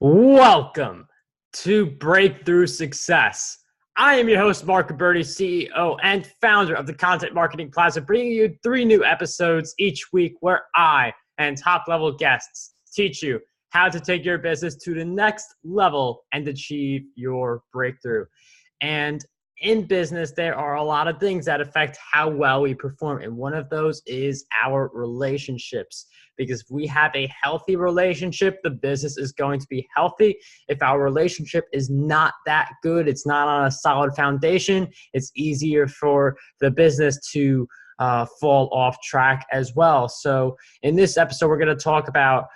Welcome to Breakthrough Success. I am your host, Marc Guberti, CEO and founder of the Content Marketing Plaza, bringing you 3 new episodes each week where I and top-level guests teach you how to take your business to the next level and achieve your breakthrough. And in business, there are a lot of things that affect how well we perform, and one of those is our relationships. Because if we have a healthy relationship, the business is going to be healthy. If our relationship is not that good, it's not on a solid foundation, it's easier for the business to fall off track as well. So in this episode, we're going to talk about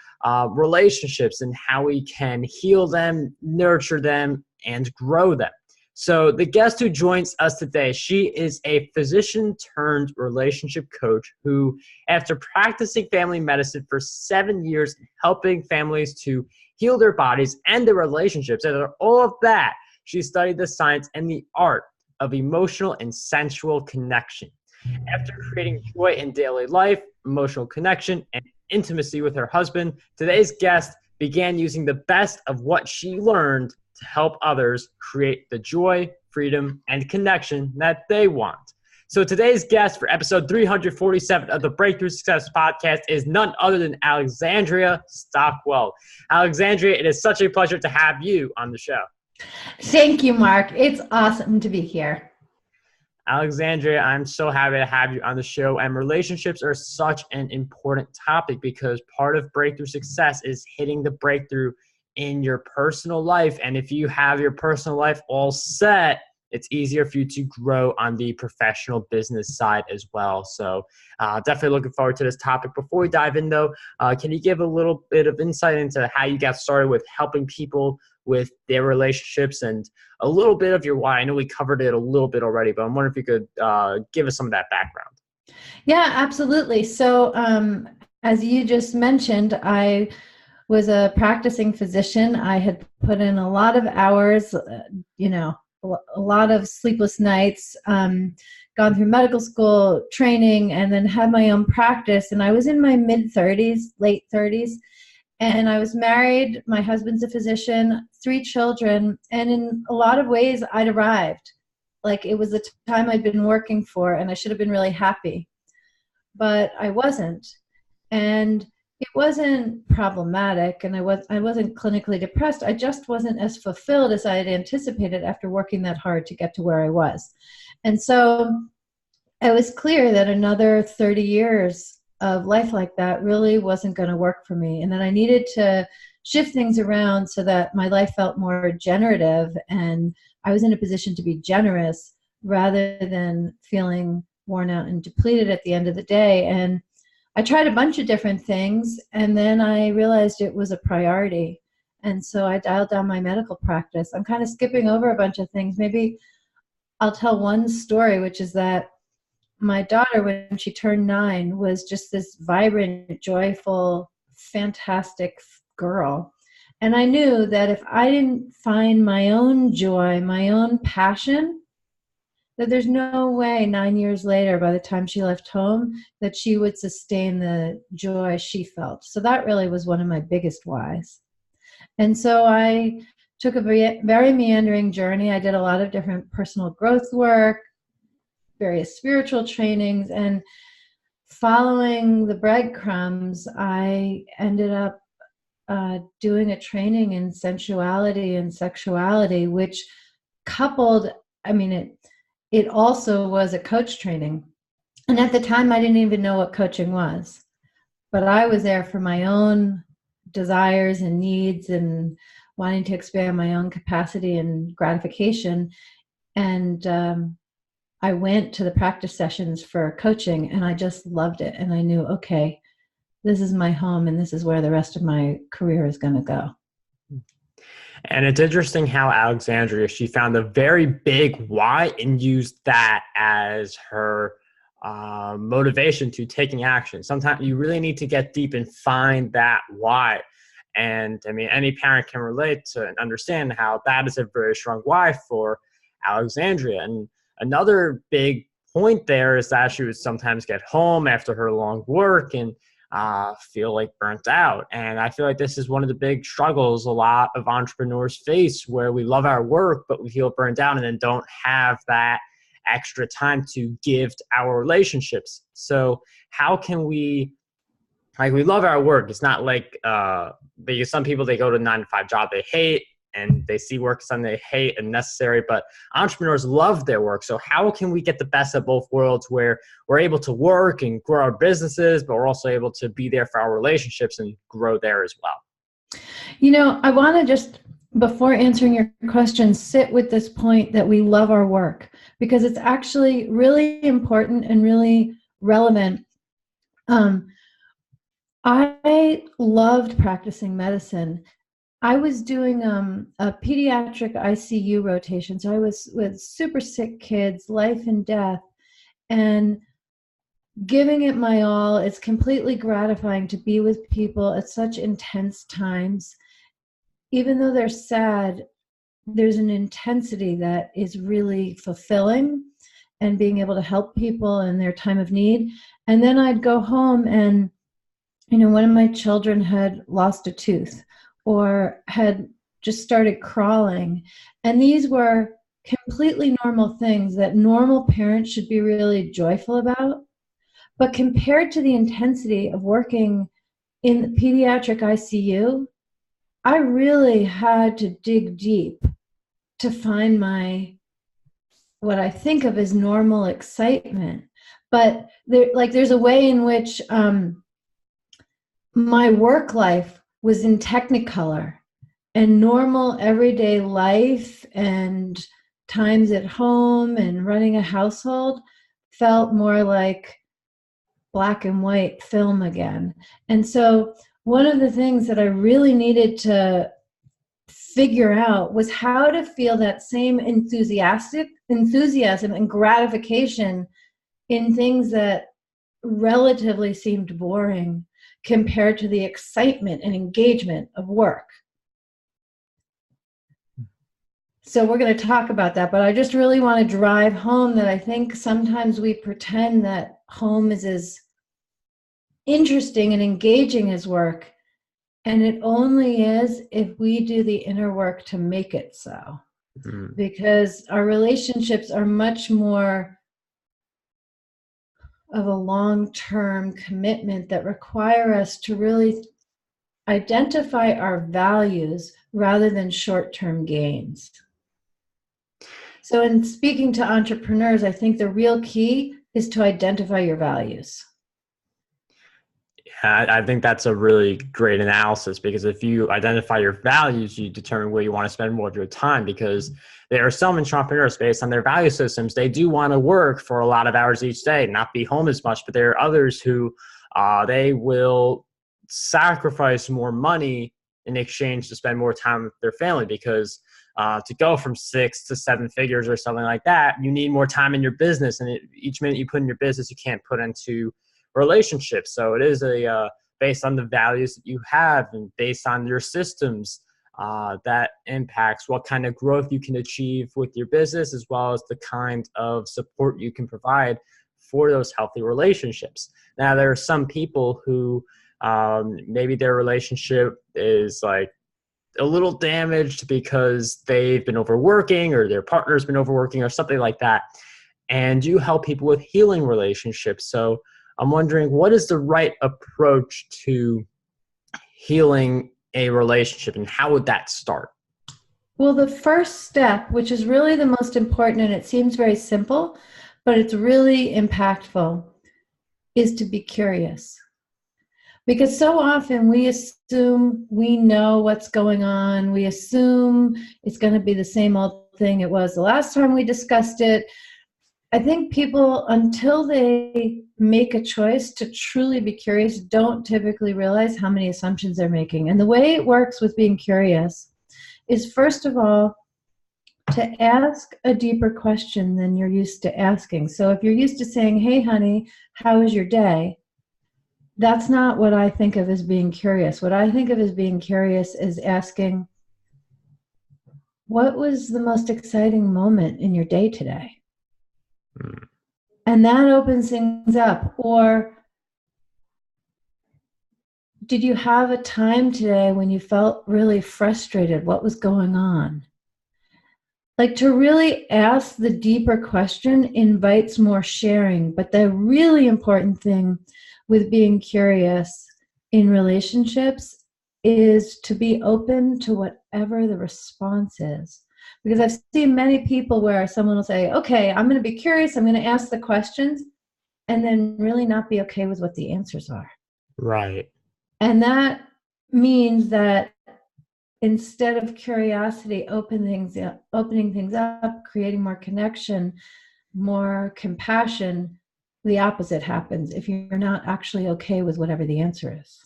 relationships and how we can heal them, nurture them, and grow them. So the guest who joins us today, she is a physician turned relationship coach who, after practicing family medicine for 7 years, helping families to heal their bodies and their relationships, and all of that, she studied the science and the art of emotional and sensual connection. After creating joy in daily life, emotional connection, and intimacy with her husband, today's guest began using the best of what she learned to help others create the joy, freedom, and connection that they want. So today's guest for episode 347 of the Breakthrough Success Podcast is none other than Alexandra Stockwell. Alexandria, it is such a pleasure to have you on the show. Thank you, Mark. It's awesome to be here. Alexandria, I'm so happy to have you on the show. And relationships are such an important topic because part of breakthrough success is hitting the breakthrough in your personal life. And if you have your personal life all set, it's easier for you to grow on the professional business side as well. So definitely looking forward to this topic. Before we dive in though, can you give a little bit of insight into how you got started with helping people with their relationships and a little bit of your why? I know we covered it a little bit already, but I'm wondering if you could give us some of that background. Yeah, absolutely. So as you just mentioned, I was a practicing physician. I had put in a lot of hours, a lot of sleepless nights, gone through medical school training, and then had my own practice. And I was in my mid-30s, late 30s, and I was married. My husband's a physician, 3 children, and in a lot of ways, I'd arrived. Like it was the time I'd been working for, and I should have been really happy. But I wasn't. And it wasn't problematic, and I wasn't clinically depressed. I just wasn't as fulfilled as I had anticipated after working that hard to get to where I was. And so it was clear that another 30 years of life like that really wasn't going to work for me, and that I needed to shift things around so that my life felt more generative and I was in a position to be generous rather than feeling worn out and depleted at the end of the day. And I tried a bunch of different things, and then I realized it was a priority. And so I dialed down my medical practice. I'm kind of skipping over a bunch of things. Maybe I'll tell one story, which is that my daughter, when she turned 9, was just this vibrant, joyful, fantastic girl. And I knew that if I didn't find my own joy, my own passion, that there's no way 9 years later, by the time she left home, that she would sustain the joy she felt. So that really was one of my biggest whys. And so I took a very meandering journey. I did a lot of different personal growth work, various spiritual trainings, and following the breadcrumbs, I ended up doing a training in sensuality and sexuality, which coupled, it also was a coach training. And at the time, I didn't even know what coaching was. But I was there for my own desires and needs and wanting to expand my own capacity and gratification. And I went to the practice sessions for coaching, and I just loved it. And I knew, okay, this is my home, and this is where the rest of my career is going to go. And it's interesting how Alexandria, she found a very big why and used that as her motivation to taking action. Sometimes you really need to get deep and find that why. And I mean, any parent can relate to and understand how that is a very strong why for Alexandria. And another big point there is that she would sometimes get home after her long work and feel like burnt out. And I feel like this is one of the big struggles a lot of entrepreneurs face, where we love our work, but we feel burnt out and then don't have that extra time to give to our relationships. So how can we, like, we love our work. It's not like, because some people, they go to a 9-to-5 job they hate, and they see work as something they hate and necessary, but entrepreneurs love their work. So how can we get the best of both worlds, where we're able to work and grow our businesses, but we're also able to be there for our relationships and grow there as well? You know, I want to just, before answering your question, sit with this point that we love our work, because it's actually really important and really relevant. I loved practicing medicine. I was doing a pediatric ICU rotation. So I was with super sick kids, life and death, and giving it my all. It's completely gratifying to be with people at such intense times. Even though they're sad, there's an intensity that is really fulfilling, and being able to help people in their time of need. And then I'd go home and, you know, one of my children had lost a tooth or had just started crawling. And these were completely normal things that normal parents should be really joyful about. But compared to the intensity of working in the pediatric ICU, I really had to dig deep to find what I think of as normal excitement. But there's a way in which my work life was in Technicolor, and normal everyday life and times at home and running a household felt more like black and white film again. And so one of the things that I really needed to figure out was how to feel that same enthusiasm and gratification in things that relatively seemed boring compared to the excitement and engagement of work. So we're going to talk about that, but I just really want to drive home that I think sometimes we pretend that home is as interesting and engaging as work, and it only is if we do the inner work to make it so. Mm-hmm. Because our relationships are much more of a long-term commitment that require us to really identify our values rather than short-term gains. So in speaking to entrepreneurs, I think the real key is to identify your values. Yeah, I think that's a really great analysis, because if you identify your values, you determine where you want to spend more of your time, because there are some entrepreneurs, based on their value systems, they do want to work for a lot of hours each day, not be home as much, but there are others who they will sacrifice more money in exchange to spend more time with their family, because to go from 6 to 7 figures or something like that, you need more time in your business, and each minute you put in your business, you can't put into relationships. So it is based on the values that you have and based on your systems that impacts what kind of growth you can achieve with your business, as well as the kind of support you can provide for those healthy relationships. Now, there are some people who maybe their relationship is like a little damaged because they've been overworking, or their partner's been overworking, or something like that. And you help people with healing relationships. So I'm wondering, what is the right approach to healing a relationship, and how would that start? Well, the first step, which is really the most important, and it seems very simple, but it's really impactful, is to be curious. Because so often we assume we know what's going on. We assume it's going to be the same old thing it was the last time we discussed it. I think people, until they make a choice to truly be curious, don't typically realize how many assumptions they're making. And the way it works with being curious is, first of all, to ask a deeper question than you're used to asking. So if you're used to saying, "Hey, honey, how was your day?" That's not what I think of as being curious. What I think of as being curious is asking, "What was the most exciting moment in your day today?" And that opens things up. Or did you have a time today when you felt really frustrated? What was going on? Like, to really ask the deeper question invites more sharing. But the really important thing with being curious in relationships is to be open to whatever the response is. Because I've seen many people where someone will say, okay, I'm going to be curious, I'm going to ask the questions, and then really not be okay with what the answers are. Right. And that means that instead of curiosity, opening things up, creating more connection, more compassion, the opposite happens if you're not actually okay with whatever the answer is.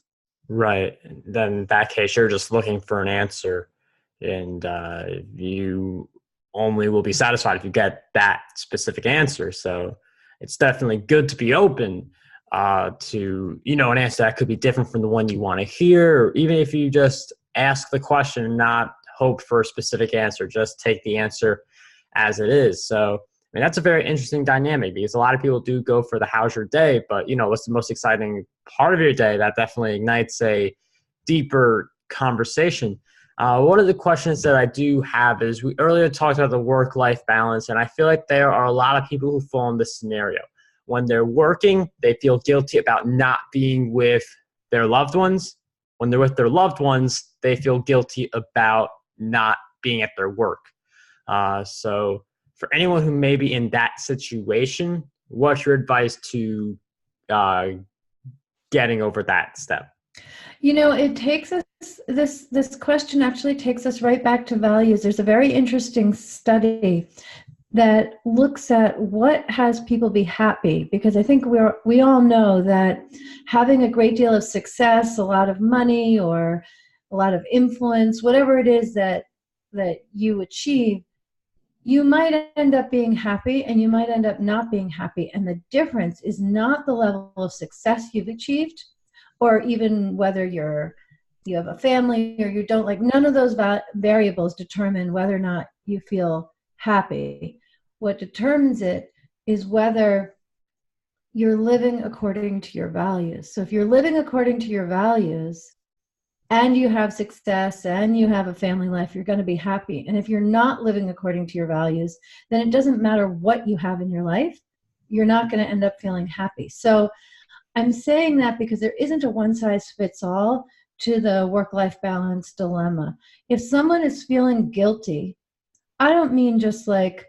Right. Then in that case, you're just looking for an answer, and you only will be satisfied if you get that specific answer. So it's definitely good to be open to, an answer that could be different from the one you want to hear, or even if you just ask the question and not hope for a specific answer, just take the answer as it is. So, I mean, that's a very interesting dynamic, because a lot of people do go for the how's your day, but, what's the most exciting part of your day? That definitely ignites a deeper conversation. One of the questions that I do have is, we earlier talked about the work-life balance, and I feel like there are a lot of people who fall in this scenario. When they're working, they feel guilty about not being with their loved ones. When they're with their loved ones, they feel guilty about not being at their work. So for anyone who may be in that situation, what's your advice to getting over that step? It takes us, this question actually takes us right back to values. There's a very interesting study that looks at what has people be happy, because I think we all know that having a great deal of success, a lot of money, or a lot of influence, whatever it is that you achieve, you might end up being happy and you might end up not being happy. And the difference is not the level of success you've achieved, or even whether you have a family or you don't. Like, none of those variables determine whether or not you feel happy. What determines it is whether you're living according to your values. So if you're living according to your values and you have success and you have a family life, you're going to be happy. And if you're not living according to your values, then it doesn't matter what you have in your life, you're not going to end up feeling happy. So I'm saying that because there isn't a one-size-fits-all to the work-life balance dilemma. If someone is feeling guilty, I don't mean just like,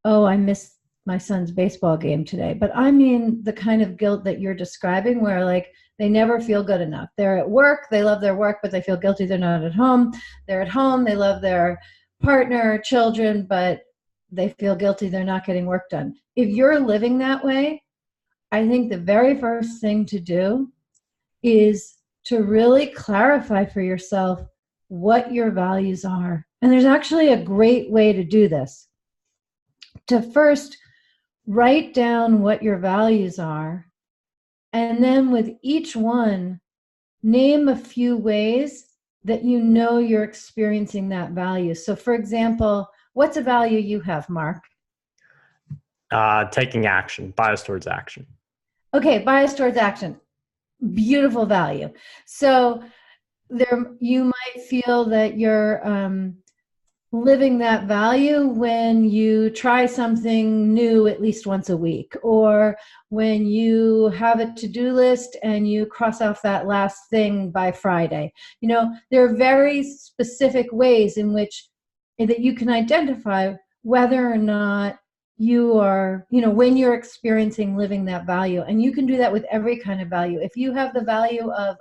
oh, I missed my son's baseball game today, but I mean the kind of guilt that you're describing, where like they never feel good enough. They're at work, they love their work, but they feel guilty they're not at home. They're at home, they love their partner, children, but they feel guilty they're not getting work done. If you're living that way, I think the very first thing to do is to really clarify for yourself what your values are. And there's actually a great way to do this. To first write down what your values are, and then with each one, name a few ways that you're experiencing that value. So for example, what's a value you have, Marc? Taking action, bias towards action. Okay, bias towards action. Beautiful value. So you might feel that you're living that value when you try something new at least once a week, or when you have a to-do list and you cross off that last thing by Friday. There are very specific ways in which that you can identify whether or not you are, when you're experiencing living that value. And you can do that with every kind of value. If you have the value of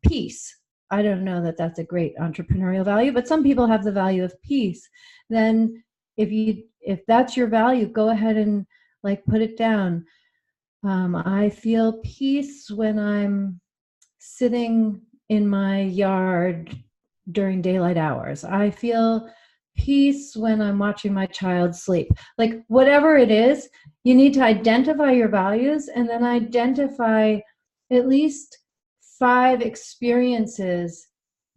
peace, I don't know that that's a great entrepreneurial value, but some people have the value of peace. Then if that's your value, go ahead and put it down. I feel peace when I'm sitting in my yard during daylight hours. I feel peace when I'm watching my child sleep. Whatever it is, you need to identify your values and then identify at least 5 experiences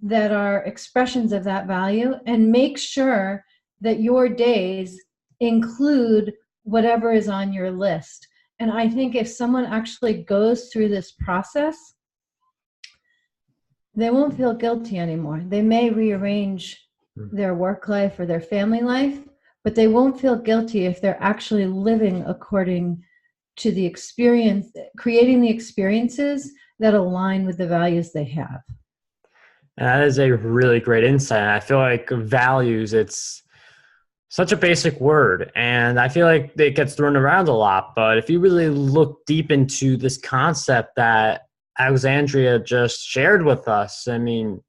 that are expressions of that value, and make sure that your days include whatever is on your list. And I think if someone actually goes through this process, they won't feel guilty anymore. They may rearrange their work life or their family life, but they won't feel guilty if they're actually living according to the experience, creating the experiences that align with the values they have. And that is a really great insight. I feel like values, it's such a basic word, and I feel like it gets thrown around a lot. But if you really look deep into this concept that Alexandria just shared with us, I mean,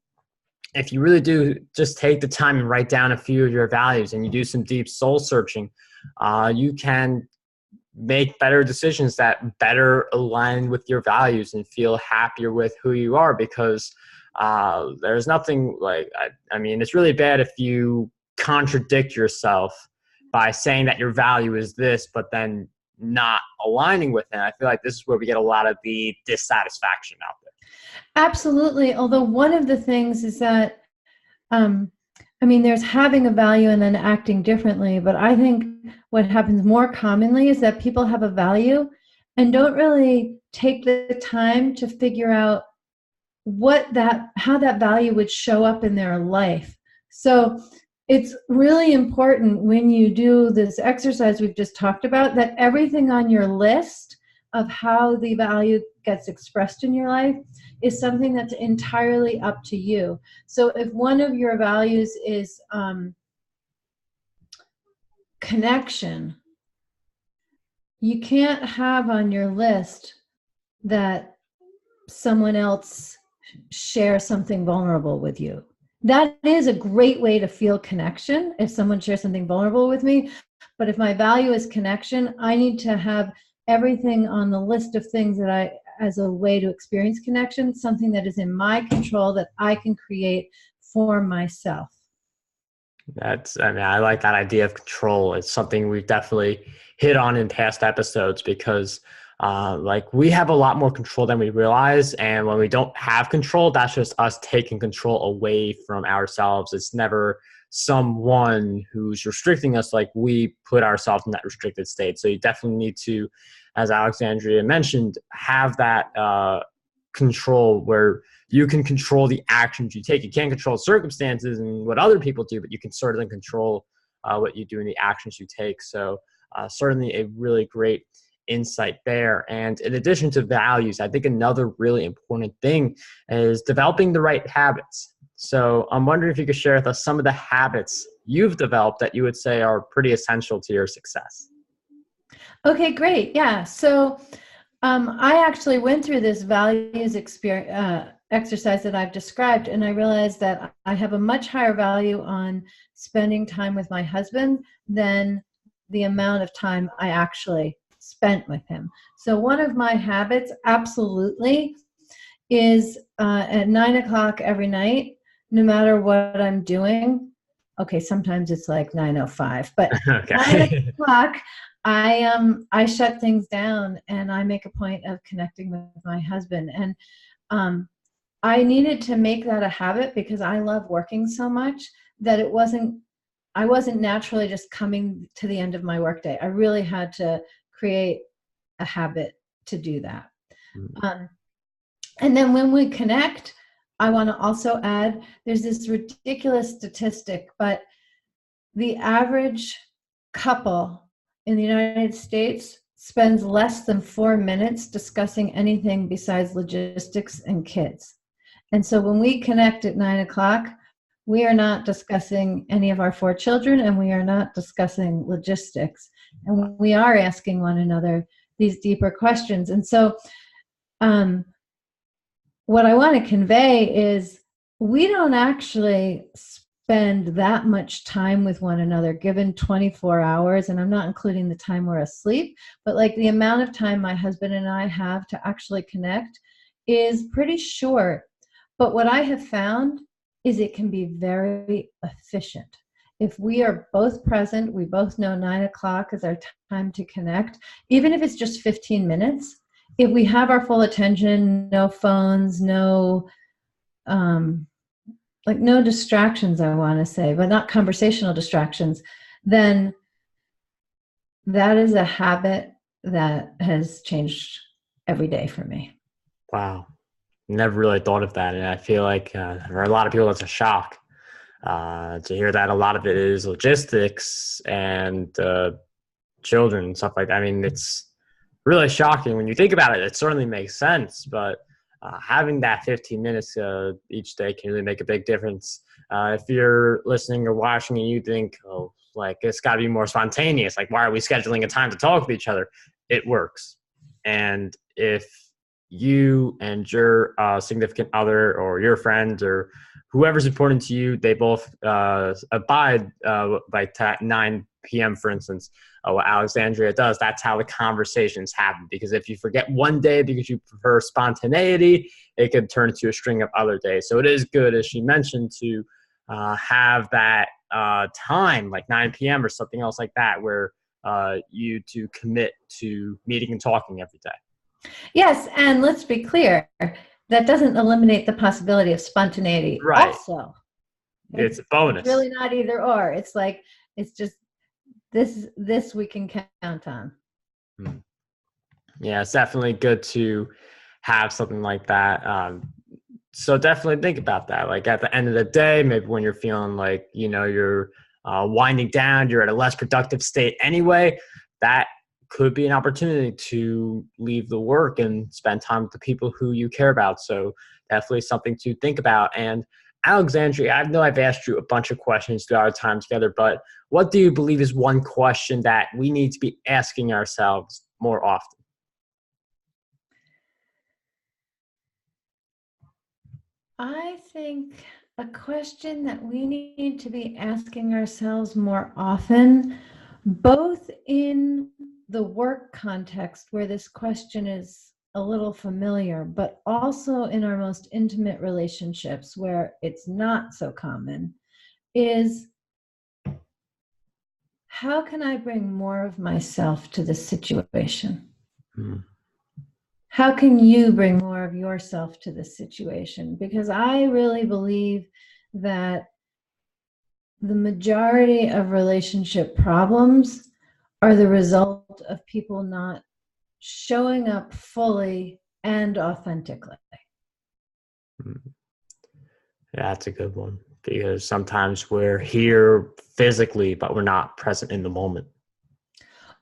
if you really do just take the time and write down a few of your values and you do some deep soul searching, you can make better decisions that better align with your values and feel happier with who you are, because there's nothing like, I mean, it's really bad if you contradict yourself by saying that your value is this, but then not aligning with it. I feel like this is where we get a lot of the dissatisfaction out there. Absolutely. Although one of the things is that, I mean, there's having a value and then acting differently, but I think what happens more commonly is that people have a value and don't really take the time to figure out how that value would show up in their life. So it's really important when you do this exercise we've just talked about, that everything on your list of how the value gets expressed in your life is something that's entirely up to you. So if one of your values is connection, you can't have on your list that someone else share something vulnerable with you. That is a great way to feel connection if someone shares something vulnerable with me. But if my value is connection, I need to have everything on the list of things that as a way to experience connection, something that is in my control that I can create for myself. I like that idea of control. It's something we've definitely hit on in past episodes, because like, we have a lot more control than we realize. And when we don't have control, that's just us taking control away from ourselves. It's never someone who's restricting us. Like, we put ourselves in that restricted state. So you definitely need to, as Alexandria mentioned, have that control where you can control the actions you take. You can't control circumstances and what other people do, but you can certainly control what you do and the actions you take. So certainly a really great insight there. And in addition to values, I think another really important thing is developing the right habits. So I'm wondering if you could share with us some of the habits you've developed that you would say are pretty essential to your success. Okay, great. Yeah. So I actually went through this values exercise that I've described, and I realized that I have a much higher value on spending time with my husband than the amount of time I actually spent with him. So one of my habits, absolutely, is at 9 o'clock every night, no matter what I'm doing. Okay, sometimes it's like 9:05, but Okay. 9 o'clock, I shut things down and I make a point of connecting with my husband. And I needed to make that a habit because I love working so much that I wasn't naturally just coming to the end of my workday. I really had to create a habit to do that. And then when we connect, I want to also add, there's this ridiculous statistic, but the average couple in the United States spends less than 4 minutes discussing anything besides logistics and kids. And so when we connect at 9 o'clock, we are not discussing any of our 4 children, and we are not discussing logistics. And we are asking one another these deeper questions. And so what I want to convey is we don't actually spend that much time with one another given 24 hours. And I'm not including the time we're asleep, but like the amount of time my husband and I have to actually connect is pretty short. But what I have found is it can be very efficient. If we are both present, we both know 9 o'clock is our time to connect, even if it's just 15 minutes, if we have our full attention, no phones, no distractions, I want to say, but not conversational distractions, then that is a habit that has changed every day for me. Wow. Never really thought of that. And I feel like for a lot of people, it's a shock to hear that a lot of it is logistics and children and stuff like that. I mean, it's really shocking when you think about it. It certainly makes sense, but having that 15 minutes each day can really make a big difference. If you're listening or watching and you think, oh, like it's got to be more spontaneous, like why are we scheduling a time to talk with each other? It works. And if you and your significant other or your friends or whoever's important to you, they both abide by 9 p.m., for instance, what Alexandria does, that's how the conversations happen. Because if you forget one day because you prefer spontaneity, it could turn into a string of other days. So it is good, as she mentioned, to have that time, like 9 p.m. or something else like that, where you to commit to meeting and talking every day. Yes, and let's be clear, that doesn't eliminate the possibility of spontaneity. Right. Also, it's a bonus. It's really not either or. It's like, it's just this we can count on. Yeah, it's definitely good to have something like that. So definitely think about that. Like at the end of the day, maybe when you're feeling like, you're winding down, you're at a less productive state anyway, that could be an opportunity to leave the work and spend time with the people who you care about. So definitely something to think about. And Alexandria, I know I've asked you a bunch of questions throughout our time together, but what do you believe is one question that we need to be asking ourselves more often? I think a question that we need to be asking ourselves more often, both in the work context where this question is a little familiar, but also in our most intimate relationships where it's not so common, is how can I bring more of myself to this situation? How can you bring more of yourself to this situation? Because I really believe that the majority of relationship problems are the result of people not showing up fully and authentically. Yeah, that's a good one, because sometimes we're here physically, but we're not present in the moment.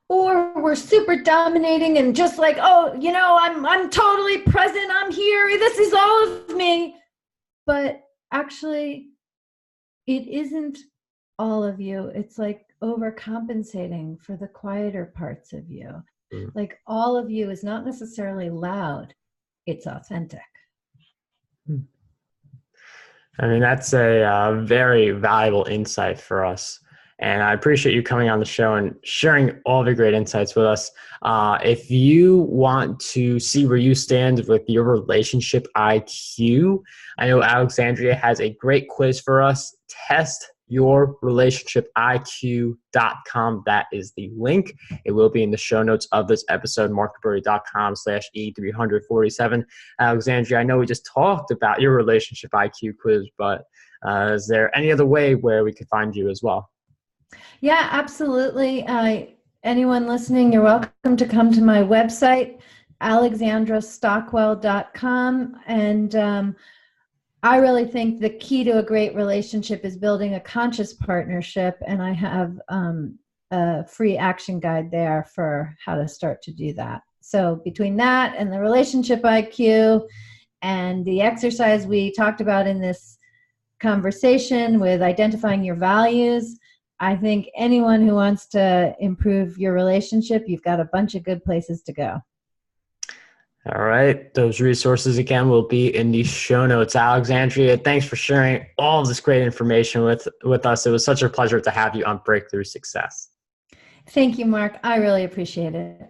Or we're super dominating and just like, oh, I'm totally present. I'm here. This is all of me. But actually, it isn't all of you. It's like overcompensating for the quieter parts of you. Like all of you is not necessarily loud. It's authentic. I mean, that's a very valuable insight for us. And I appreciate you coming on the show and sharing all the great insights with us. If you want to see where you stand with your relationship IQ, I know Alexandria has a great quiz for us. TestYourRelationshipIQ.com. That is the link. It will be in the show notes of this episode, marcguberti.com/E347. Alexandria, I know we just talked about your relationship IQ quiz, but is there any other way where we could find you as well? Yeah, absolutely. Anyone listening, you're welcome to come to my website, alexandrastockwell.com. And I really think the key to a great relationship is building a conscious partnership. And I have a free action guide there for how to start to do that. So between that and the relationship IQ and the exercise we talked about in this conversation with identifying your values, I think anyone who wants to improve your relationship, you've got a bunch of good places to go. All right. Those resources, again, will be in the show notes. Alexandria, thanks for sharing all of this great information with us. It was such a pleasure to have you on Breakthrough Success. Thank you, Mark. I really appreciate it.